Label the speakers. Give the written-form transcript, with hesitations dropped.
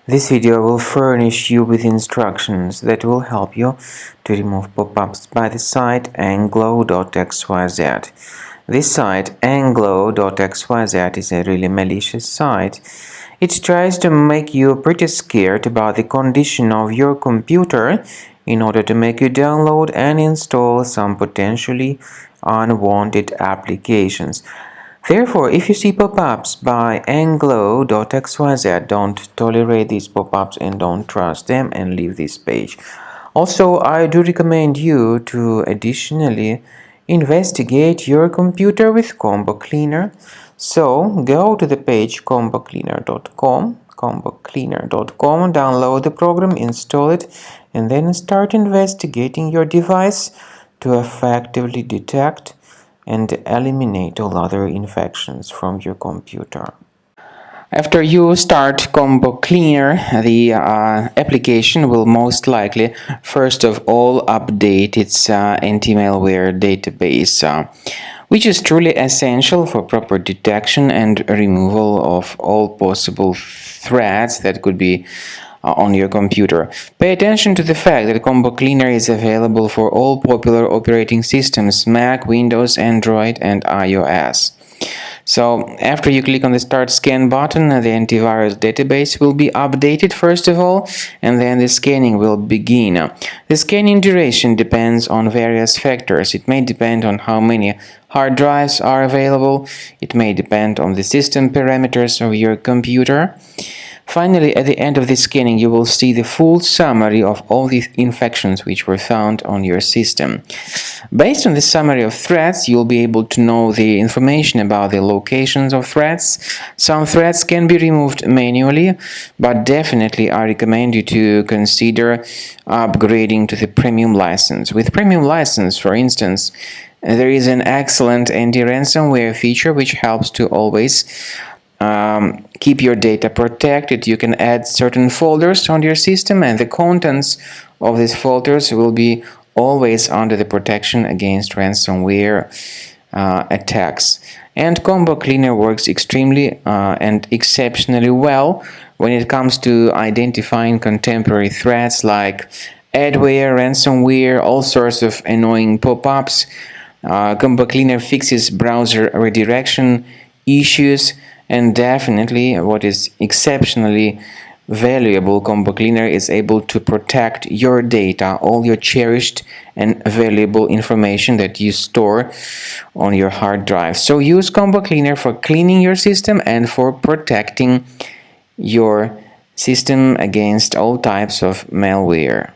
Speaker 1: This video will furnish you with instructions that will help you to remove pop-ups by the site Anglow.xyz. This site, Anglow.xyz, is a really malicious site. It tries to make you pretty scared about the condition of your computer in order to make you download and install some potentially unwanted applications. Therefore, if you see pop-ups by Anglow.xyz, don't tolerate these pop-ups and don't trust them and leave this page. Also, I do recommend you to additionally investigate your computer with Combo Cleaner. So, go to the page combocleaner.com, download the program, install it, and then start investigating your device to effectively detect and eliminate all other infections from your computer. After you start Combo Cleaner, the application will most likely first of all update its anti-malware database, which is truly essential for proper detection and removal of all possible threats that could be on your computer. Pay attention to the fact that Combo Cleaner is available for all popular operating systems: Mac, Windows, Android, and iOS. So after you click on the Start Scan button, the antivirus database will be updated first of all, and then the scanning will begin. The scanning duration depends on various factors. It may depend on how many hard drives are available. It may depend on the system parameters of your computer. Finally, at the end of the scanning, you will see the full summary of all the infections which were found on your system. Based on the summary of threats, you'll be able to know the information about the locations of threats. Some threats can be removed manually, but definitely I recommend you to consider upgrading to the premium license. With premium license, for instance, there is an excellent anti-ransomware feature which helps to always keep your data protected. You can add certain folders on your system, and the contents of these folders will be always under the protection against ransomware attacks. And Combo Cleaner works extremely and exceptionally well when it comes to identifying contemporary threats like adware, ransomware, all sorts of annoying pop-ups. Combo Cleaner fixes browser redirection issues. And definitely, what is exceptionally valuable, Combo Cleaner is able to protect your data, all your cherished and valuable information that you store on your hard drive. So use Combo Cleaner for cleaning your system and for protecting your system against all types of malware.